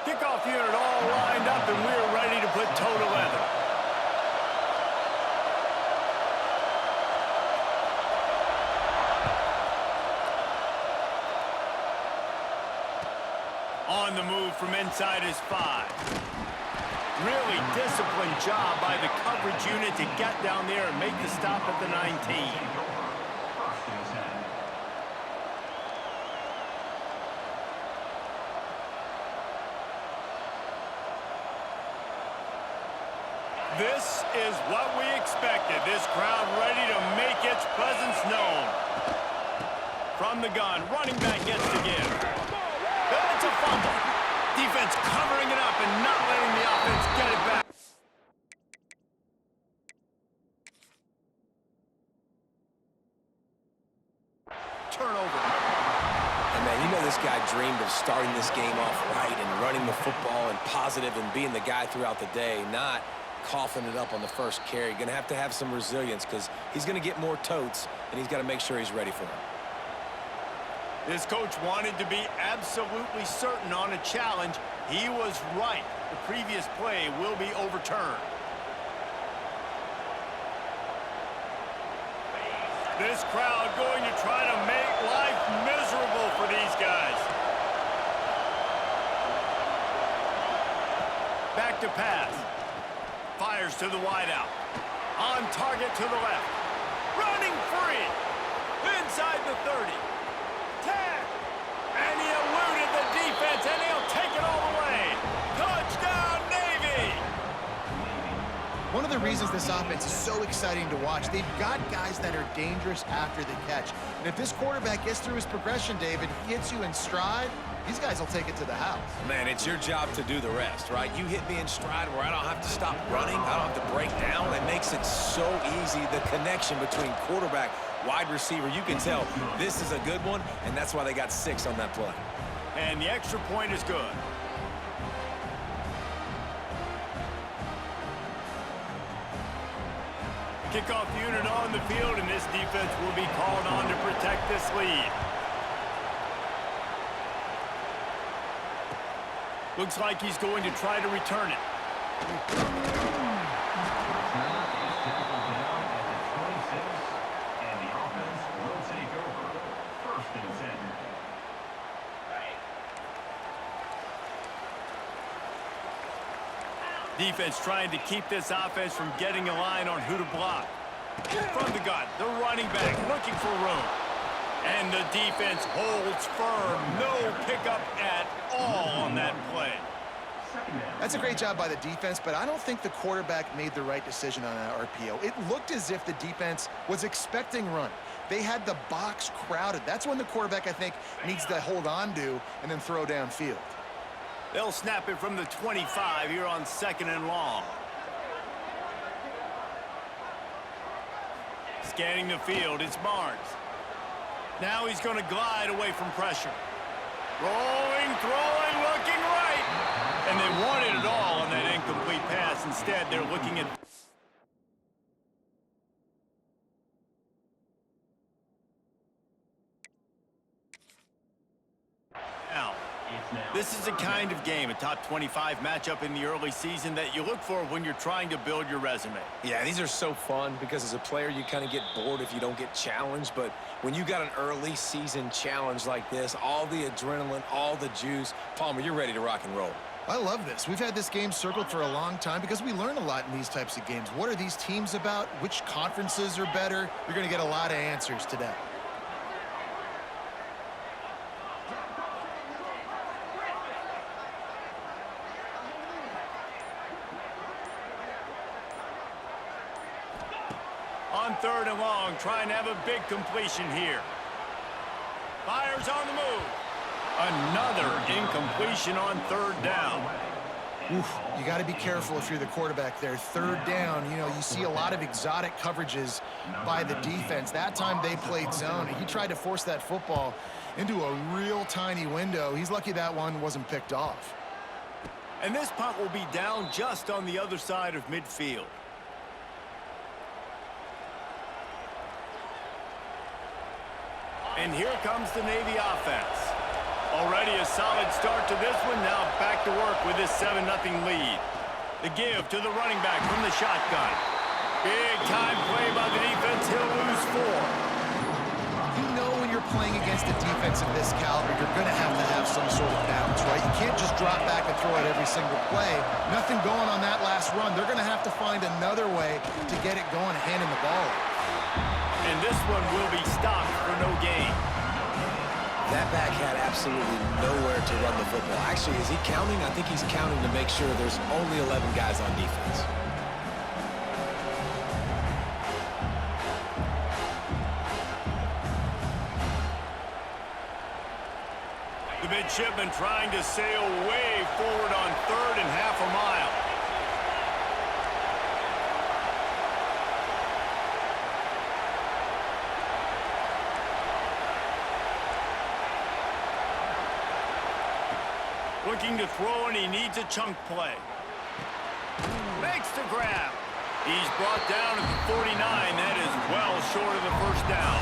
Kickoff unit all lined up, and we're ready to put toe to leather. On the move from inside his 5. Really disciplined job by the coverage unit to get down there and make the stop at the 19. This is what we expected. This crowd ready to make its presence known. From the gun, running back gets to give. It's a fumble. Defense covering it up and not letting the offense get it back. Turnover. And man, you know this guy dreamed of starting this game off right and running the football and positive and being the guy throughout the day, not coughing it up on the first carry. Going to have some resilience because he's going to get more totes, and he's got to make sure he's ready for them. This coach wanted to be absolutely certain on a challenge. He was right. The previous play will be overturned. This crowd going to try to make life miserable for these guys. Back to pass. Fires to the wideout. On target to the left. Running free. Inside the 30. Tag. And he eluded the defense, and he'll take it all the way. Touchdown, Navy! One of the reasons this offense is so exciting to watch, they've got guys that are dangerous after the catch. And if this quarterback gets through his progression, David, he hits you in stride, these guys will take it to the house. Man, it's your job to do the rest, right? You hit me in stride where I don't have to stop running. I don't have to break down. It makes it so easy, the connection between quarterback, wide receiver. You can tell this is a good one, and that's why they got 6 on that play. And the extra point is good. Kickoff unit on the field, and this defense will be called on to protect this lead. Looks like he's going to try to return it. Defense trying to keep this offense from getting a line on who to block. From the gun, the running back looking for room. And the defense holds firm. No pickup at all on that play. That's a great job by the defense, but I don't think the quarterback made the right decision on that RPO. It looked as if the defense was expecting run. They had the box crowded. That's when the quarterback, I think, needs to hold on to and then throw downfield. They'll snap it from the 25 here on 2nd and long. Scanning the field, it's Barnes. Now he's going to glide away from pressure. Rolling, throwing, looking right. And they wanted it all on that incomplete pass. Instead, they're looking at... Now, this is the kind of game, a top 25 matchup in the early season, that you look for when you're trying to build your resume. Yeah, these are so fun because as a player, you kind of get bored if you don't get challenged. But when you got an early season challenge like this, all the adrenaline, all the juice, Palmer, you're ready to rock and roll. I love this. We've had this game circled for a long time because we learn a lot in these types of games. What are these teams about? Which conferences are better? You're going to get a lot of answers today. On 3rd and long, trying to have a big completion here. Fires on the move. Another incompletion on 3rd down. Oof, you got to be careful if you're the quarterback there. 3rd down, you know, you see a lot of exotic coverages by the defense. That time they played zone, and he tried to force that football into a real tiny window. He's lucky that one wasn't picked off. And this punt will be down just on the other side of midfield. And here comes the Navy offense. Already a solid start to this one. Now back to work with this 7-0 lead. The give to the running back from the shotgun. Big time play by the defense. He'll lose 4. You know when you're playing against a defense of this caliber, you're going to have some sort of balance, right? You can't just drop back and throw it every single play. Nothing going on that last run. They're going to have to find another way to get it going, handing the ball. And this one will be stopped for no gain. That back had absolutely nowhere to run the football. Actually, is he counting? I think he's counting to make sure there's only 11 guys on defense. The midshipman trying to sail way forward on 3rd and half a mile. Looking to throw, and he needs a chunk play. Makes the grab. He's brought down at the 49. That is well short of the first down.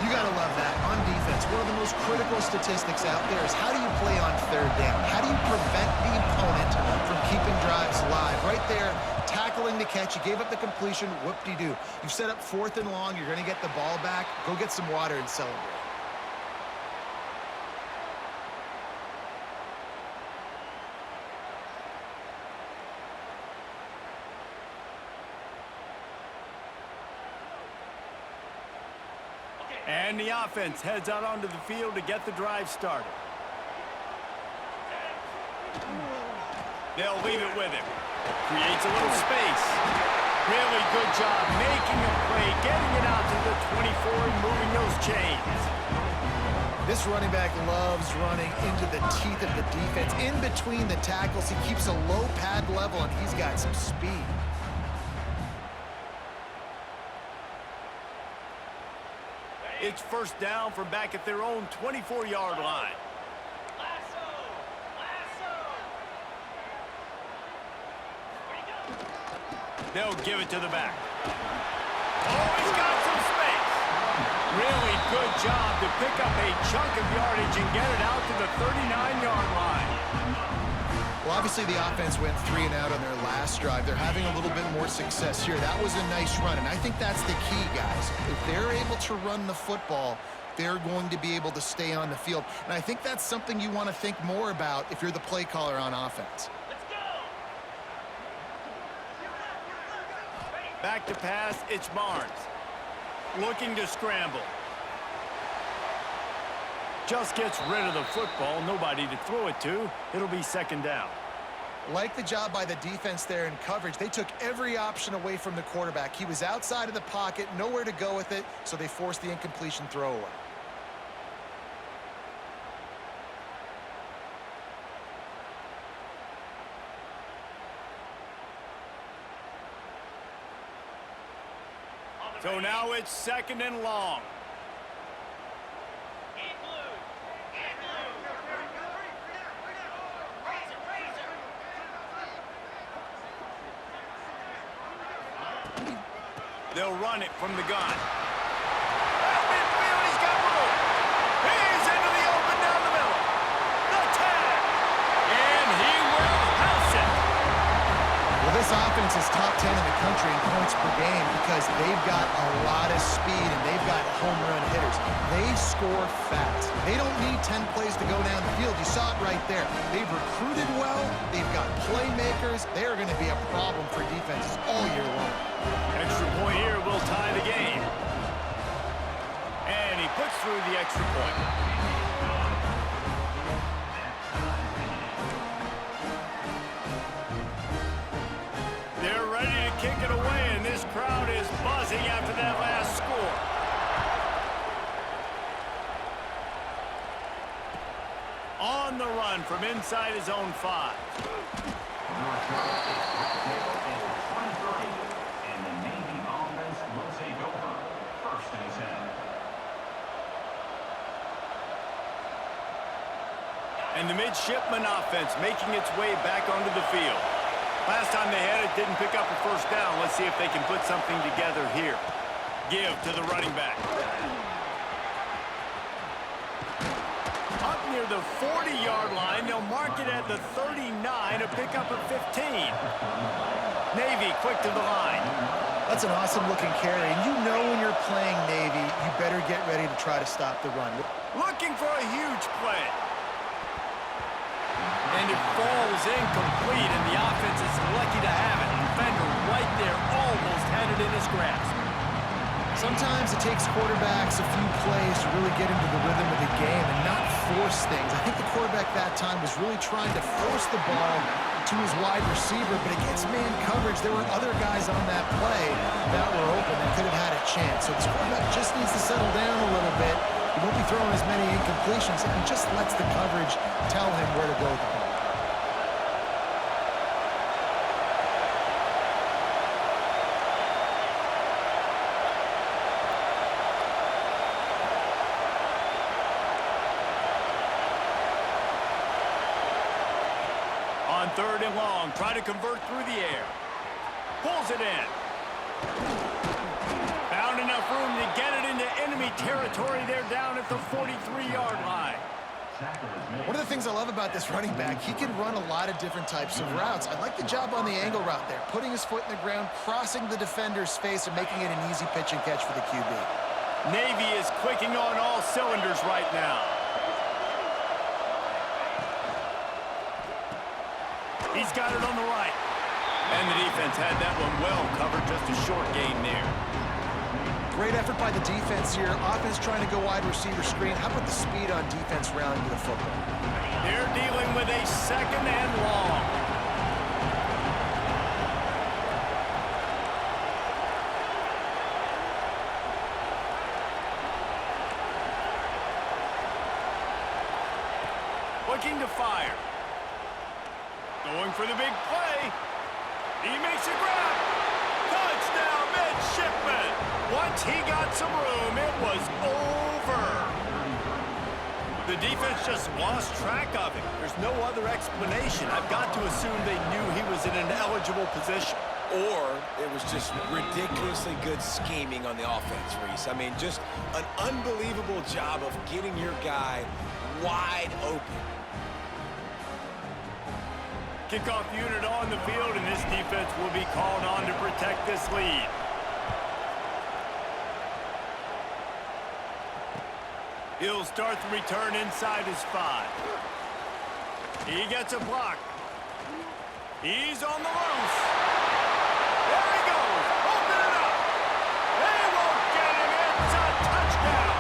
You got to love that. On defense, one of the most critical statistics out there is how do you play on 3rd down? How do you prevent the opponent from keeping drives alive? Right there, tackling the catch. You gave up the completion. Whoop-de-doo. You've set up 4th and long. You're going to get the ball back. Go get some water and celebrate. And the offense heads out onto the field to get the drive started. They'll leave it with him. Creates a little space. Really good job making a play, getting it out to the 24 and moving those chains. This running back loves running into the teeth of the defense. In between the tackles, he keeps a low pad level, and he's got some speed. It's first down from back at their own 24-yard line. They'll give it to the back. Oh, he's got some space. Really good job to pick up a chunk of yardage and get it out to the 39-yard line. Well, obviously the offense went 3 and out on their last drive. They're having a little bit more success here. That was a nice run, and I think that's the key, guys. If they're able to run the football, they're going to be able to stay on the field. And I think that's something you want to think more about if you're the play caller on offense. Back to pass, it's Barnes. Looking to scramble. Just gets rid of the football, nobody to throw it to. It'll be 2nd down. Like the job by the defense there in coverage. They took every option away from the quarterback. He was outside of the pocket, nowhere to go with it, so they forced the incompletion throwaway. So now it's 2nd and long. They'll run it from the gun. Midfield, he's got room. He's into the open down the middle. The tag. And he will house it. Well, this offense is top 10 in the country in points per game because they've got a lot of speed and they've got home run hitters. They score fast. They don't need 10 plays to go down the field. You saw it right there. They've recruited well. They've got playmakers. They're going to be a problem for defenses all year long. Extra point here will tie the game. And he puts through the extra point. They're ready to kick it away, and this crowd is buzzing after that last score. On the run from inside his own 5. And the midshipman offense making its way back onto the field. Last time they had it, didn't pick up a first down. Let's see if they can put something together here. Give to the running back. the 40-yard line. They'll mark it at the 39, a pickup of 15. Navy quick to the line. That's an awesome-looking carry, and you know when you're playing Navy, you better get ready to try to stop the run. Looking for a huge play. And it falls incomplete, and the offense is lucky to have it. Defender right there almost had it in his grasp. Sometimes it takes quarterbacks a few plays to really get into the rhythm of the game and not force things. I think the quarterback that time was really trying to force the ball to his wide receiver, but against man coverage, there were other guys on that play that were open that could have had a chance. So this quarterback just needs to settle down a little bit. He won't be throwing as many incompletions, and he just lets the coverage tell him where to go with the ball. On 3rd and long, try to convert through the air. Pulls it in. Found enough room to get it into enemy territory. They're down at the 43-yard line. One of the things I love about this running back, he can run a lot of different types of routes. I like the job on the angle route there, putting his foot in the ground, crossing the defender's face, and making it an easy pitch and catch for the QB. Navy is clicking on all cylinders right now. He's got it on the right. And the defense had that one well covered, just a short gain there. Great effort by the defense here. Offense trying to go wide receiver screen. How about the speed on defense rounding to the football? They're dealing with a 2nd and long. Looking to fire. Going for the big play. He makes a grab. Touchdown, midshipman. Once he got some room, it was over. The defense just lost track of him. There's no other explanation. I've got to assume they knew he was in an eligible position. Or it was just ridiculously good scheming on the offense, Reese. I mean, just an unbelievable job of getting your guy wide open. Kickoff unit on the field, and this defense will be called on to protect this lead. He'll start the return inside his 5. He gets a block. He's on the loose. There he goes. Open it up. They won't get him. It's a touchdown.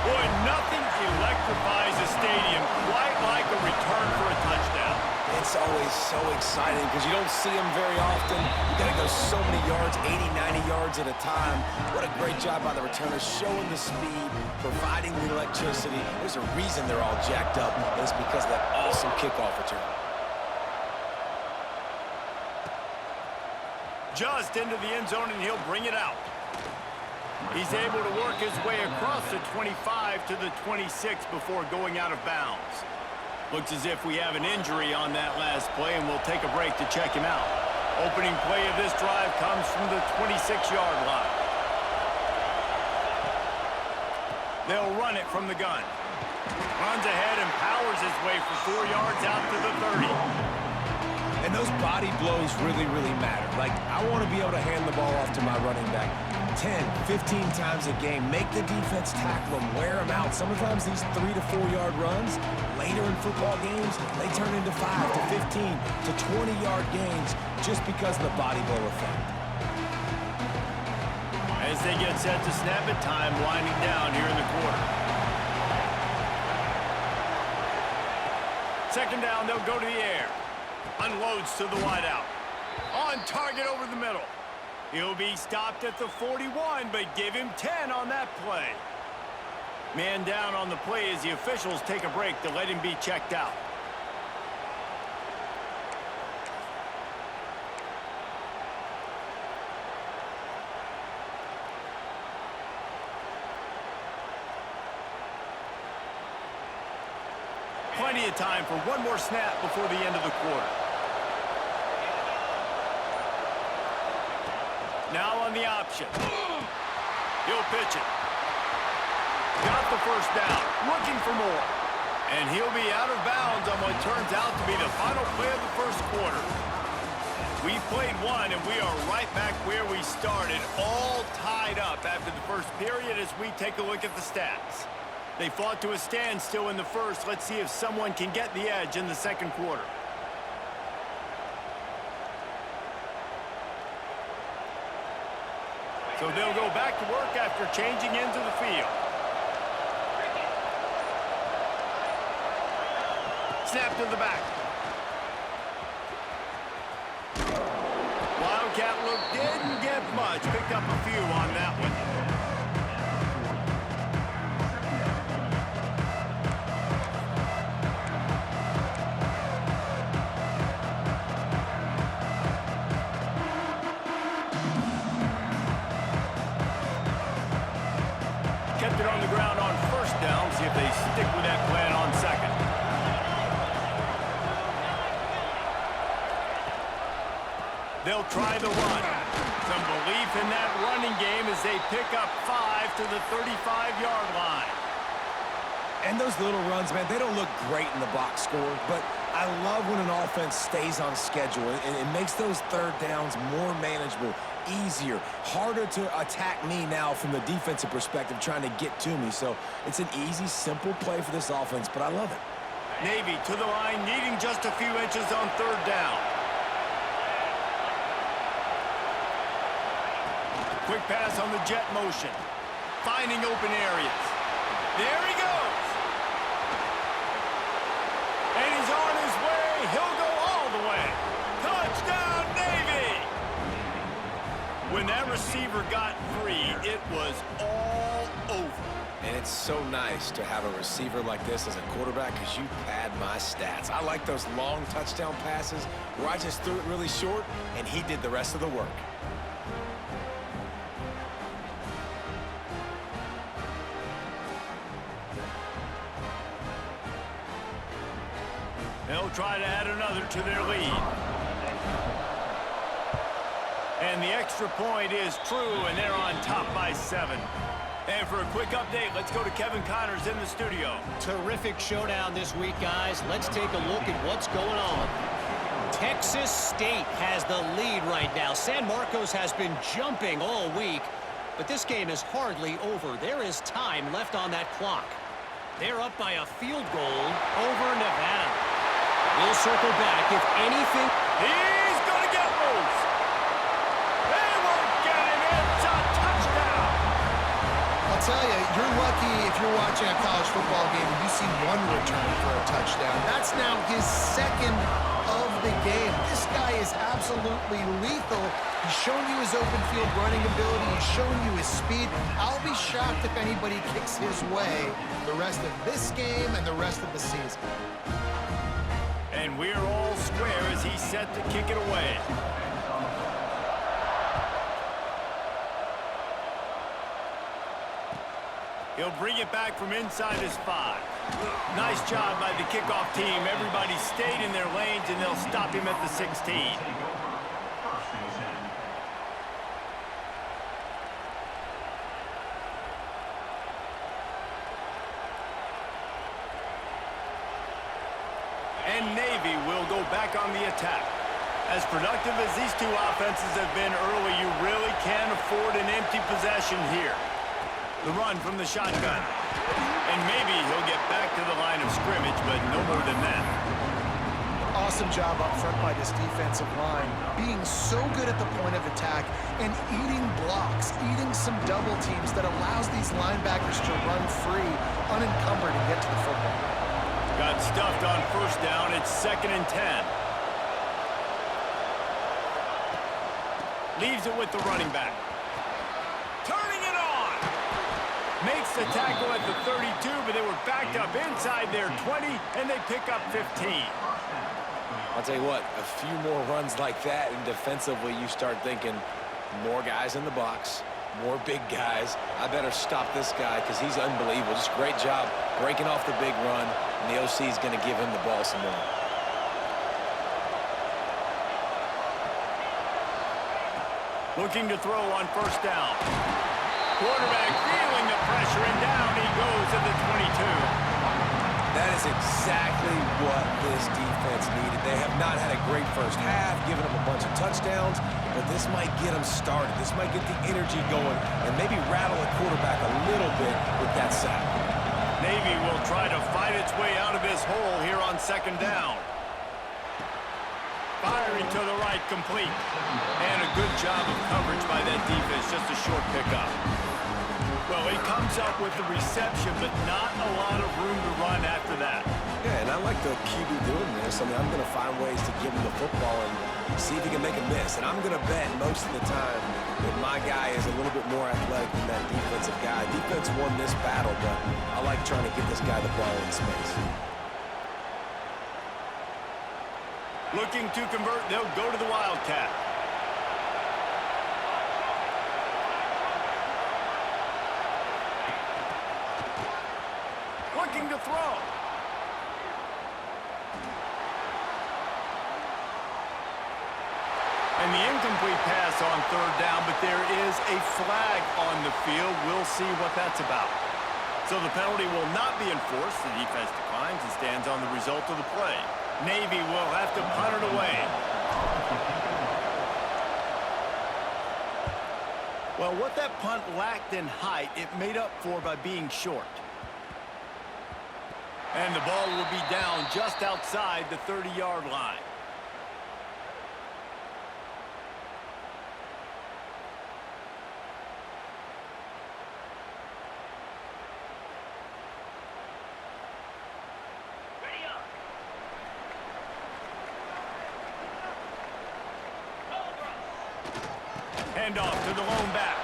Boy, nothing electrifies a stadium quite like a return for a touchdown. It's always so exciting because you don't see them very often. You got to go so many yards, 80, 90 yards at a time. What a great job by the returners, showing the speed, providing the electricity. There's a reason they're all jacked up, and it's because of that awesome kickoff return. Just into the end zone, and he'll bring it out. He's able to work his way across the 25 to the 26 before going out of bounds. Looks as if we have an injury on that last play, and we'll take a break to check him out. Opening play of this drive comes from the 26-yard line. They'll run it from the gun. Runs ahead and powers his way for 4 yards out to the 30. And those body blows really, really matter. Like, I want to be able to hand the ball off to my running back 10, 15 times a game. Make the defense tackle them, wear them out. Sometimes these 3 to 4 yard runs, later in football games, they turn into 5 to 15 to 20-yard gains just because of the body blow effect. As they get set to snap it, time winding down here in the quarter. 2nd down, they'll go to the air. Unloads to the wideout. On target over the middle. He'll be stopped at the 41, but give him 10 on that play. Man down on the play as the officials take a break to let him be checked out. Plenty of time for one more snap before the end of the quarter. Now on the option. He'll pitch it. Got the 1st down. Looking for more. And he'll be out of bounds on what turns out to be the final play of the first quarter. We've played one, and we are right back where we started, all tied up after the first period as we take a look at the stats. They fought to a standstill in the first. Let's see if someone can get the edge in the second quarter. So they'll go back to work after changing into the field. Snap to the back. Wildcat look didn't get much. Picked up a few on that one. Kept it on the ground on first down. See if they stick with that plan on second. They'll try the run. Some belief in that running game as they pick up 5 to the 35-yard line. And those little runs, man, they don't look great in the box score, but I love when an offense stays on schedule, and it makes those third downs more manageable, easier, harder to attack me now from the defensive perspective trying to get to me. So it's an easy, simple play for this offense, but I love it. Navy to the line, needing just a few inches on third down. Quick pass on the jet motion. Finding open areas. There he goes. And he's on his way. He'll go all the way. Touchdown, Navy! When that receiver got free, it was all over. And it's so nice to have a receiver like this as a quarterback because you pad my stats. I like those long touchdown passes where I just threw it really short and he did the rest of the work. They'll try to add another to their lead. And the extra point is true, and they're on top by 7. And for a quick update, let's go to Kevin Connors in the studio. Terrific showdown this week, guys. Let's take a look at what's going on. Texas State has the lead right now. San Marcos has been jumping all week, but this game is hardly over. There is time left on that clock. They're up by a field goal over Nevada. We'll circle back if anything. He's going to get loose. They won't get him. It's a touchdown. I'll tell you, you're lucky if you're watching a college football game and you see one return for a touchdown. That's now his second of the game. This guy is absolutely lethal. He's shown you his open field running ability. He's shown you his speed. I'll be shocked if anybody kicks his way the rest of this game and the rest of the season. And we're all square as he's set to kick it away. He'll bring it back from inside his 5. Nice job by the kickoff team. Everybody stayed in their lanes, and they'll stop him at the 16. And Navy will go back on the attack. As productive as these two offenses have been early, you really can't afford an empty possession here. The run from the shotgun. And maybe he'll get back to the line of scrimmage, but no more than that. Awesome job up front by this defensive line, being so good at the point of attack and eating blocks, eating some double teams that allows these linebackers to run free, unencumbered, and get to the football. Got stuffed on first down. It's 2nd and 10. Leaves it with the running back. Turning it on. Makes the tackle at the 32, but they were backed up inside their 20, and they pick up 15. I'll tell you what, a few more runs like that, and defensively you start thinking more guys in the box, more big guys. I better stop this guy because he's unbelievable. Just great job breaking off the big run, and the OC is going to give him the ball some more. Looking to throw on first down. Quarterback feeling the pressure, and down he goes at the 22. That is exactly what this defense needed. They have not had a great first half, giving up a bunch of touchdowns, but this might get them started. This might get the energy going and maybe rattle the quarterback a little bit with that sack. Navy will try to fight its way out of this hole here on second down. Firing to the right, complete. And a good job of coverage by that defense, just a short pickup. Well, he comes up with the reception, but not a lot of room to run after that. Yeah, and I like the QB doing this. I mean, I'm going to find ways to give him the football and see if he can make a miss. And I'm going to bet most of the time that my guy is a little bit more athletic than that defensive guy. Defense won this battle, but I like trying to get this guy the ball in space. Looking to convert, they'll go to the Wildcat. Looking to throw. And the incomplete pass on third down, but there is a flag on the field. We'll see what that's about. So the penalty will not be enforced. The defense declines and stands on the result of the play. Navy will have to punt it away. Well, what that punt lacked in height, it made up for by being short. And the ball will be down just outside the 30-yard line. Handoff to the lone back.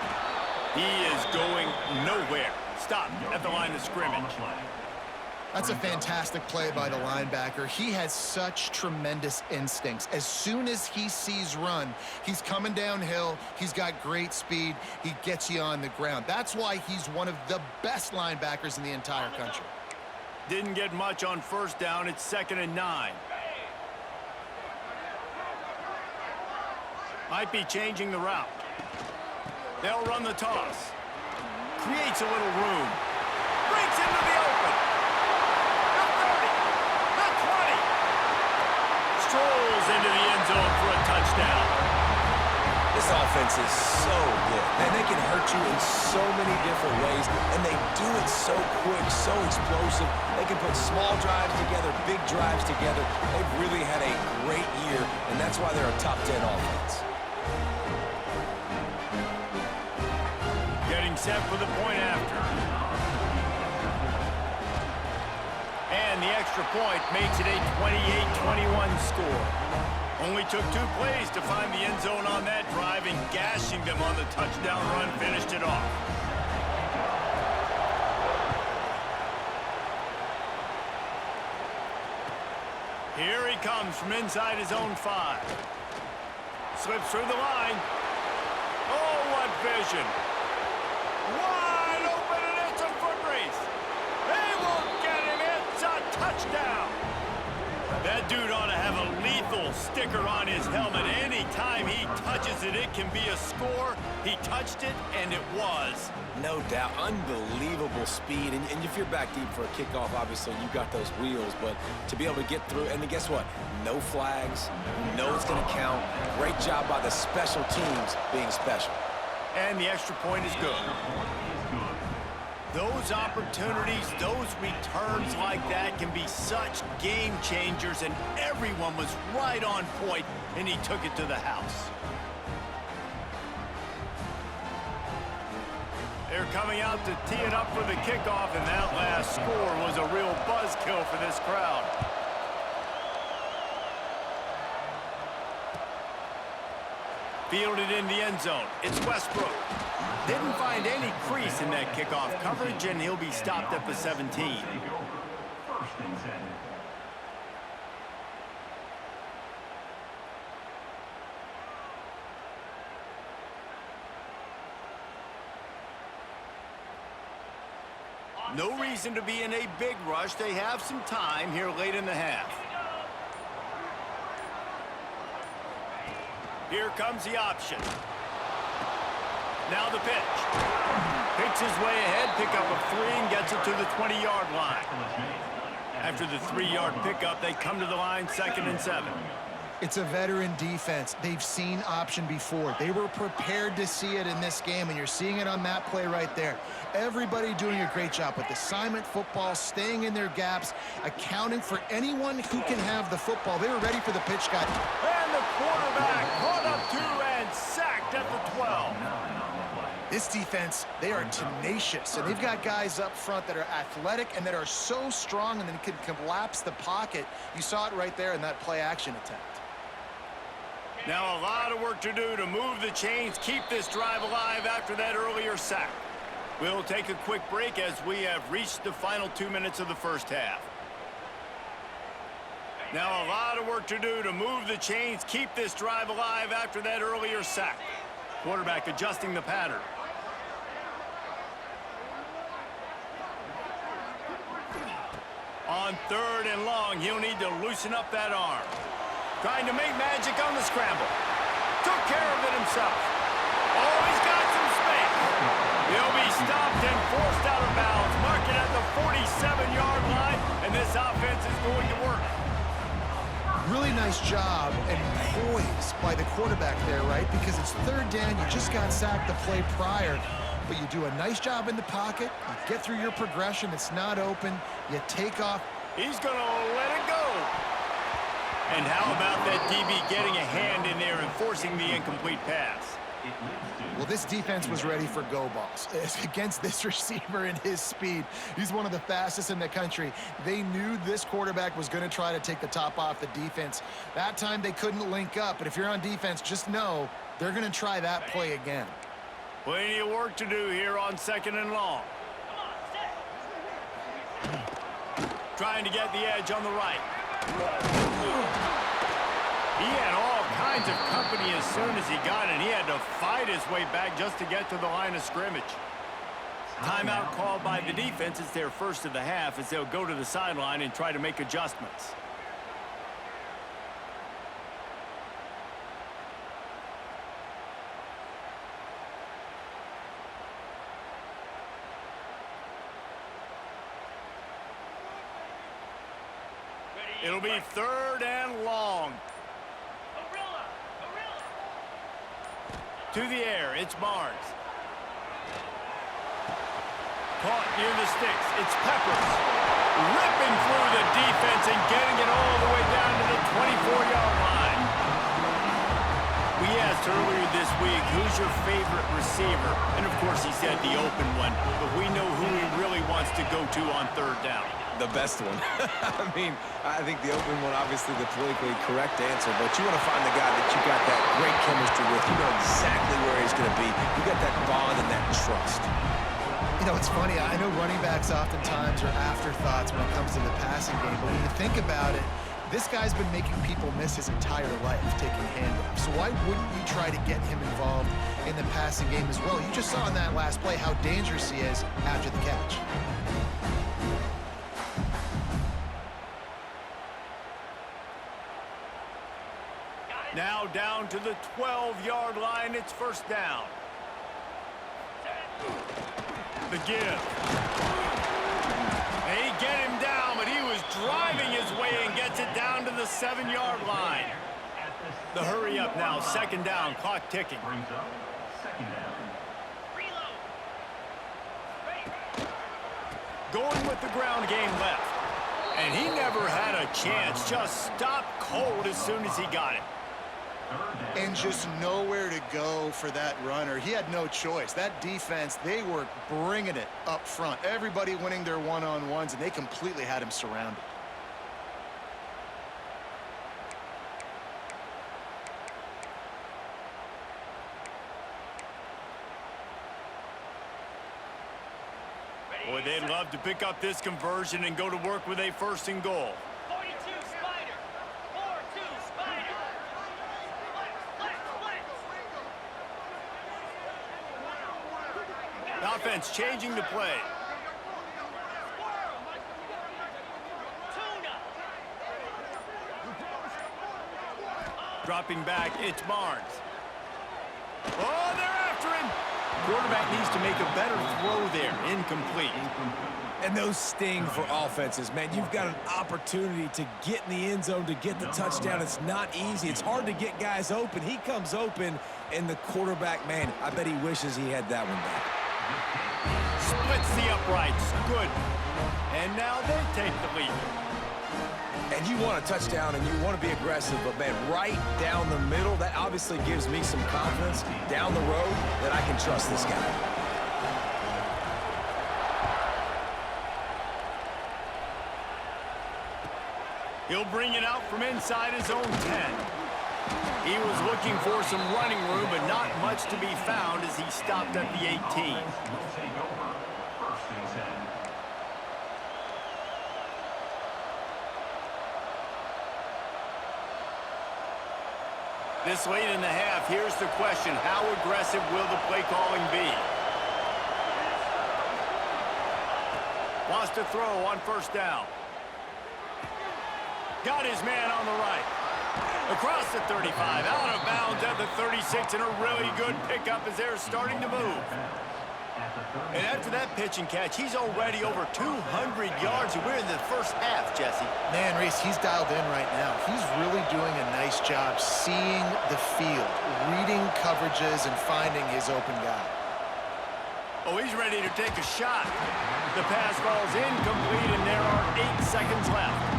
He is going nowhere. Stopped at the line of scrimmage. That's a fantastic play by the linebacker. He has such tremendous instincts. As soon as he sees run, he's coming downhill. He's got great speed. He gets you on the ground. That's why he's one of the best linebackers in the entire country. Didn't get much on first down. It's 2nd and 9. Might be changing the route. They'll run the toss. Creates a little room. Breaks into the open. The 30. The 20. Strolls into the end zone for a touchdown. This offense is so good. Man, they can hurt you in so many different ways, and they do it so quick, so explosive. They can put small drives together, big drives together. They've really had a great year, and that's why they're a top 10 offense. Getting set for the point after. And the extra point makes it a 28-21 score. Only took 2 plays to find the end zone on that drive, and gashing them on the touchdown run finished it off. Here he comes from inside his own 5. Slips through the line. Oh, what vision. Wide open, and it's a foot race. They won't get him. It's a touchdown. That dude ought to have a lethal sticker on his helmet. Anytime he touches it, it can be a score. He touched it, and it was. No doubt. Unbelievable speed. And if you're back deep for a kickoff, obviously you got those wheels. But to be able to get through, and then guess what? No flags. You know it's going to count. Great job by the special teams being special. And the extra point is good. Those opportunities, those returns like that can be such game changers, and everyone was right on point, and he took it to the house. They're coming out to tee it up for the kickoff, and that last score was a real buzzkill for this crowd. Fielded in the end zone. It's Westbrook. Didn't find any crease in that kickoff coverage, and he'll be stopped at the 17. No reason to be in a big rush. They have some time here late in the half. Here comes the option. Now the pitch. Picks his way ahead, pick up a 3, and gets it to the 20-yard line. After the 3-yard pickup, they come to the line, 2nd and 7. It's a veteran defense. They've seen option before. They were prepared to see it in this game, and you're seeing it on that play right there. Everybody doing a great job with assignment football, staying in their gaps, accounting for anyone who can have the football. They were ready for the pitch cut. And the quarterback caught up to and sacked at the 12. This defense, they are tenacious, and they've got guys up front that are athletic and that are so strong and then can collapse the pocket. You saw it right there in that play-action attempt. Now a lot of work to do to move the chains, keep this drive alive after that earlier sack. We'll take a quick break as we have reached the final 2 minutes of the first half. Now a lot of work to do to move the chains, keep this drive alive after that earlier sack. Quarterback adjusting the pattern. On 3rd and long, he'll need to loosen up that arm. Trying to make magic on the scramble. Took care of it himself. Oh, he's got some space. He'll be stopped and forced out of bounds. Mark it at the 47-yard line, and this offense is going to work. Really nice job and poise by the quarterback there, right? Because it's 3rd down. You just got sacked the play prior, but you do a nice job in the pocket. You get through your progression. It's not open. You take off. He's going to let it go. And how about that DB getting a hand in there and forcing the incomplete pass? Well, this defense was ready for go balls. Against this receiver and his speed, he's one of the fastest in the country. They knew this quarterback was going to try to take the top off the defense. That time they couldn't link up, but if you're on defense, just know they're going to try that play again. Plenty of work to do here on 2nd and long. Trying to get the edge on the right. He had all kinds of company as soon as he got it. He had to fight his way back just to get to the line of scrimmage. Timeout called by the defense. It's their first of the half as they'll go to the sideline and try to make adjustments. It'll be 3rd and long. To the air, it's Barnes. Caught near the sticks, it's Peppers. Ripping through the defense and getting it all the way down to the 24-yard line. We asked earlier this week, who's your favorite receiver? And of course he said the open one, but we know who he really wants to go to on 3rd down. The best one. I mean, I think the open one, obviously the politically correct answer, but you want to find the guy that you got that great chemistry with. You know exactly where he's going to be. You got that bond and that trust. You know, it's funny. I know running backs oftentimes are afterthoughts when it comes to the passing game, but when you think about it, this guy's been making people miss his entire life taking handoffs. So why wouldn't you try to get him involved in the passing game as well? You just saw in that last play how dangerous he is after the catch. Now down to the 12-yard line, it's 1st down. The give. They get him down, but he was driving his way and gets it down to the 7-yard line. The hurry up now, 2nd down, clock ticking. Going with the ground game left. And he never had a chance, just stopped cold as soon as he got it. And just nowhere to go for that runner. He had no choice. That defense, they were bringing it up front. Everybody winning their one-on-ones, and they completely had him surrounded. Boy, they'd love to pick up this conversion and go to work with a 1st and goal. 42 Spider. 4-2 Spider. The offense changing the play. Dropping back, it's Barnes. Oh, they're after him. Quarterback needs to make a better throw there. Incomplete. And those sting for offenses, man. You've got an opportunity to get in the end zone, to get the touchdown. It's not easy. It's hard to get guys open. He comes open, and the quarterback, man, I bet he wishes he had that one back. Splits the uprights. Good. And now they take the lead. And you want a touchdown, and you want to be aggressive, but, man, right down the middle, that obviously gives me some confidence down the road that I can trust this guy. He'll bring it out from inside his own 10. He was looking for some running room, but not much to be found as he stopped at the 18. This late in the half, here's the question. How aggressive will the play calling be? Wants to throw on first down. Got his man on the right. Across the 35, out of bounds at the 36, and a really good pickup as they're starting to move. And after that pitch and catch, he's already over 200 yards, and we're in the first half, Jesse. Man, Reese, he's dialed in right now. He's really doing a nice job seeing the field, reading coverages, and finding his open guy. Oh, he's ready to take a shot. The pass falls incomplete, and there are 8 seconds left.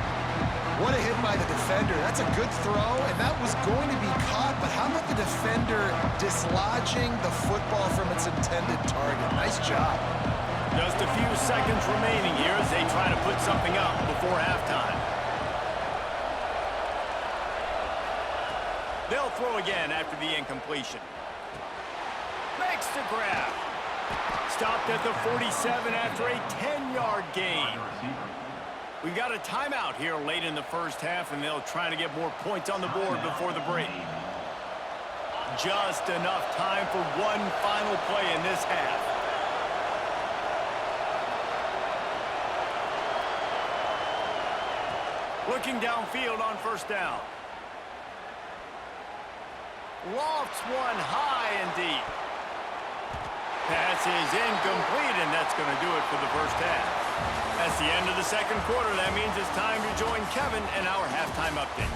What a hit by the defender. That's a good throw, and that was going to be caught, but how about the defender dislodging the football from its intended target? Nice job. Just a few seconds remaining here as they try to put something up before halftime. They'll throw again after the incompletion. Makes the grab. Stopped at the 47 after a 10-yard gain. We've got a timeout here late in the first half, and they'll try to get more points on the board before the break. Just enough time for one final play in this half. Looking downfield on first down. Lofts one high and deep. Pass is incomplete, and that's going to do it for the first half. That's the end of the second quarter. That means it's time to join Kevin in our halftime update.